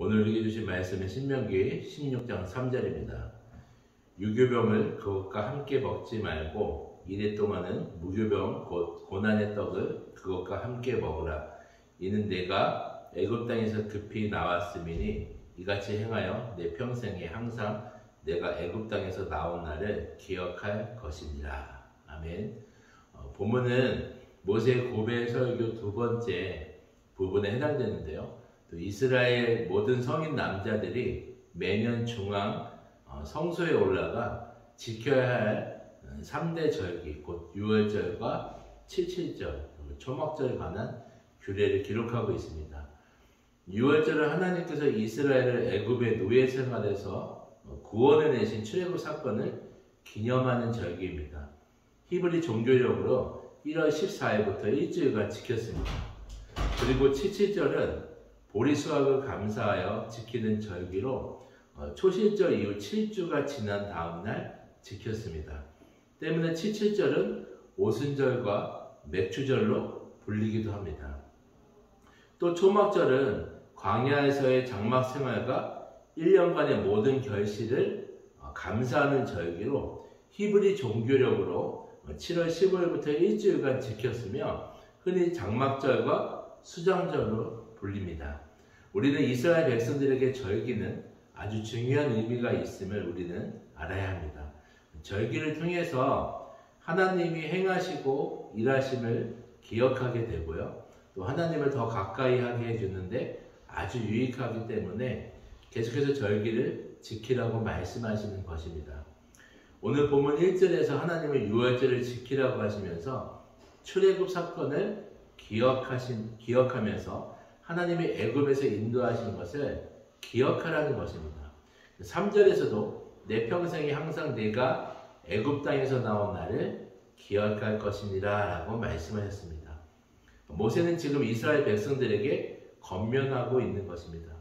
오늘 우리에게 주신 말씀은 신명기 16장 3절입니다. 유교병을 그것과 함께 먹지 말고 이래 동안은 무교병 곧 고난의 떡을 그것과 함께 먹으라. 이는 내가 애굽 땅에서 급히 나왔음이니 이같이 행하여 내 평생에 항상 내가 애굽 땅에서 나온 날을 기억할 것이니라. 아멘. 본문은 모세의 고백 설교 두 번째 부분에 해당되는데요. 또 이스라엘 모든 성인 남자들이 매년 중앙 성소에 올라가 지켜야 할 3대 절기, 곧 유월절과 칠칠절, 초막절에 관한 규례를 기록하고 있습니다. 유월절은 하나님께서 이스라엘을 애굽의 노예 생활에서 구원해 내신 출애굽 사건을 기념하는 절기입니다. 히브리 종교력으로 1월 14일부터 일주일간 지켰습니다. 그리고 칠칠절은 보리수확을 감사하여 지키는 절기로 초실절 이후 7주가 지난 다음 날 지켰습니다. 때문에 칠칠절은 오순절과 맥주절로 불리기도 합니다. 또 초막절은 광야에서의 장막 생활과 1년간의 모든 결실을 감사하는 절기로 히브리 종교력으로 7월 15일부터 일주일간 지켰으며 흔히 장막절과 수장절로 불립니다. 우리는 이스라엘 백성들에게 절기는 아주 중요한 의미가 있음을 우리는 알아야 합니다. 절기를 통해서 하나님이 행하시고 일하심을 기억하게 되고요. 또 하나님을 더 가까이 하게 해주는데 아주 유익하기 때문에 계속해서 절기를 지키라고 말씀하시는 것입니다. 오늘 본문 1절에서 하나님은 유월절을 지키라고 하시면서 출애굽 사건을 기억하면서 하나님이 애굽에서 인도하신 것을 기억하라는 것입니다. 3절에서도 내 평생에 항상 내가 애굽 땅에서 나온 날을 기억할 것이니라 라고 말씀하셨습니다. 모세는 지금 이스라엘 백성들에게 권면하고 있는 것입니다.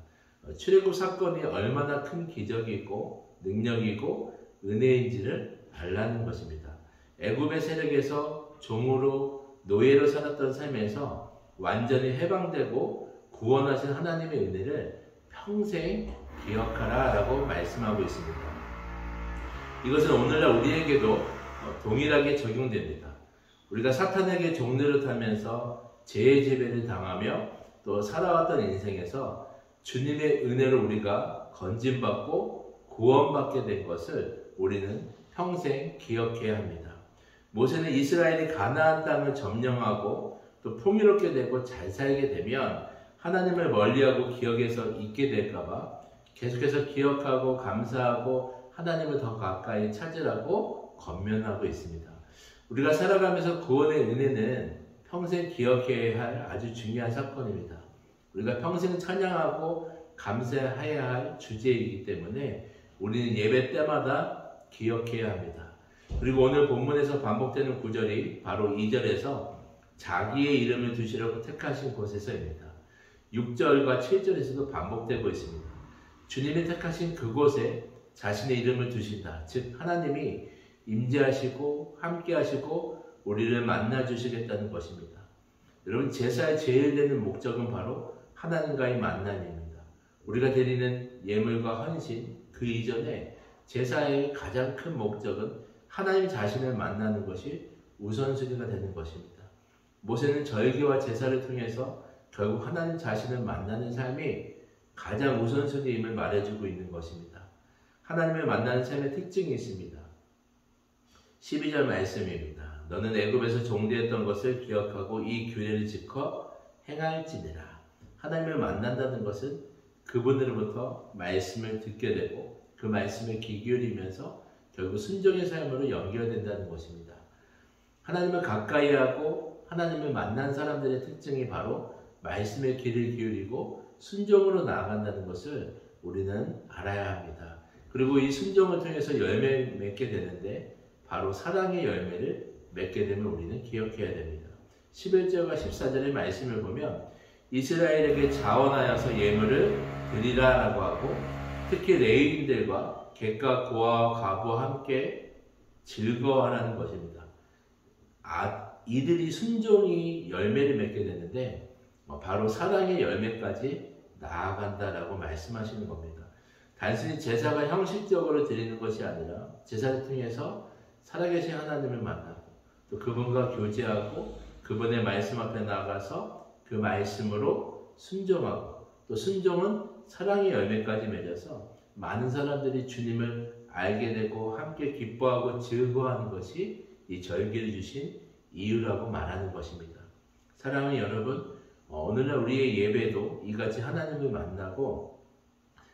출애굽 사건이 얼마나 큰 기적이고 능력이고 은혜인지를 알라는 것입니다. 애굽의 세력에서 종으로 노예로 살았던 삶에서 완전히 해방되고 구원하신 하나님의 은혜를 평생 기억하라 라고 말씀하고 있습니다. 이것은 오늘날 우리에게도 동일하게 적용됩니다. 우리가 사탄에게 종노릇하면서 죄의 지배를 당하며 또 살아왔던 인생에서 주님의 은혜로 우리가 건짐받고 구원받게 된 것을 우리는 평생 기억해야 합니다. 모세는 이스라엘이 가나안 땅을 점령하고 또 풍요롭게 되고 잘 살게 되면 하나님을 멀리하고 기억에서 잊게 될까봐 계속해서 기억하고 감사하고 하나님을 더 가까이 찾으라고 권면하고 있습니다. 우리가 살아가면서 구원의 은혜는 평생 기억해야 할 아주 중요한 사건입니다. 우리가 평생 찬양하고 감사해야 할 주제이기 때문에 우리는 예배 때마다 기억해야 합니다. 그리고 오늘 본문에서 반복되는 구절이 바로 2절에서 자기의 이름을 두시라고 택하신 곳에서입니다. 6절과 7절에서도 반복되고 있습니다. 주님이 택하신 그곳에 자신의 이름을 두신다. 즉 하나님이 임재하시고 함께하시고 우리를 만나주시겠다는 것입니다. 여러분, 제사의 제일 되는 목적은 바로 하나님과의 만남입니다. 우리가 드리는 예물과 헌신 그 이전에 제사의 가장 큰 목적은 하나님 자신을 만나는 것이 우선순위가 되는 것입니다. 모세는 절기와 제사를 통해서 결국 하나님 자신을 만나는 삶이 가장 우선순위임을 말해주고 있는 것입니다. 하나님을 만나는 삶의 특징이 있습니다. 12절 말씀입니다. 너는 애굽에서 종되었던 것을 기억하고 이 규례를 지켜 행할지니라. 하나님을 만난다는 것은 그분으로부터 말씀을 듣게 되고 그 말씀에 귀 기울이면서 결국 순종의 삶으로 연결된다는 것입니다. 하나님을 가까이 하고 하나님을 만난 사람들의 특징이 바로 말씀에 귀를 기울이고 순종으로 나아간다는 것을 우리는 알아야 합니다. 그리고 이 순종을 통해서 열매를 맺게 되는데 바로 사랑의 열매를 맺게 되면 우리는 기억해야 됩니다. 11절과 14절의 말씀을 보면 이스라엘에게 자원하여서 예물을 드리라라고 하고 특히 레위인들과 객과 고아와 과부와 함께 즐거워하라는 것입니다. 이들이 순종이 열매를 맺게 되는데 바로 사랑의 열매까지 나아간다라고 말씀하시는 겁니다. 단순히 제사가 형식적으로 드리는 것이 아니라 제사를 통해서 살아계신 하나님을 만나고 또 그분과 교제하고 그분의 말씀 앞에 나가서 그 말씀으로 순종하고 또 순종은 사랑의 열매까지 맺어서 많은 사람들이 주님을 알게 되고 함께 기뻐하고 즐거워하는 것이 이 절기를 주신 이유라고 말하는 것입니다. 사랑하는 여러분, 오늘날 우리의 예배도 이같이 하나님을 만나고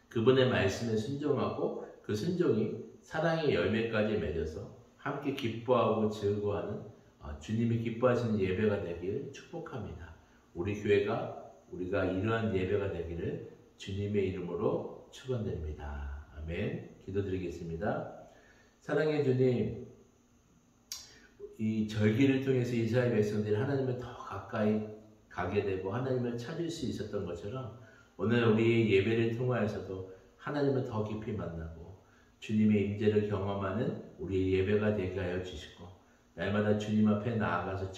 그분의 말씀에 순종하고 그 순종이 사랑의 열매까지 맺어서 함께 기뻐하고 즐거워하는 주님이 기뻐하시는 예배가 되기를 축복합니다. 우리 교회가 우리가 이러한 예배가 되기를 주님의 이름으로 축원드립니다. 아멘. 기도드리겠습니다. 사랑의 주님, 이 절기를 통해서 이스라엘 백성들이 하나님을 더 가까이 가게 되고 하나님을 찾을 수 있었던 것처럼 오늘 우리 예배를 통하여서도 하나님을 더 깊이 만나고 주님의 임재를 경험하는 우리의 예배가 되게 하여 주시고 날마다 주님 앞에 나아가서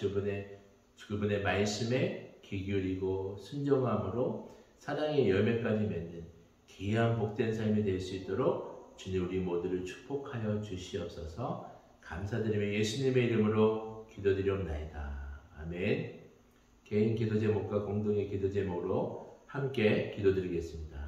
그분의 말씀에 귀 기울이고 순종함으로 사랑의 열매까지 맺는 귀한 복된 삶이 될 수 있도록 주님 우리 모두를 축복하여 주시옵소서. 감사드리며 예수님의 이름으로 기도드리옵나이다. 아멘. 개인 기도 제목과 공동의 기도 제목으로 함께 기도드리겠습니다.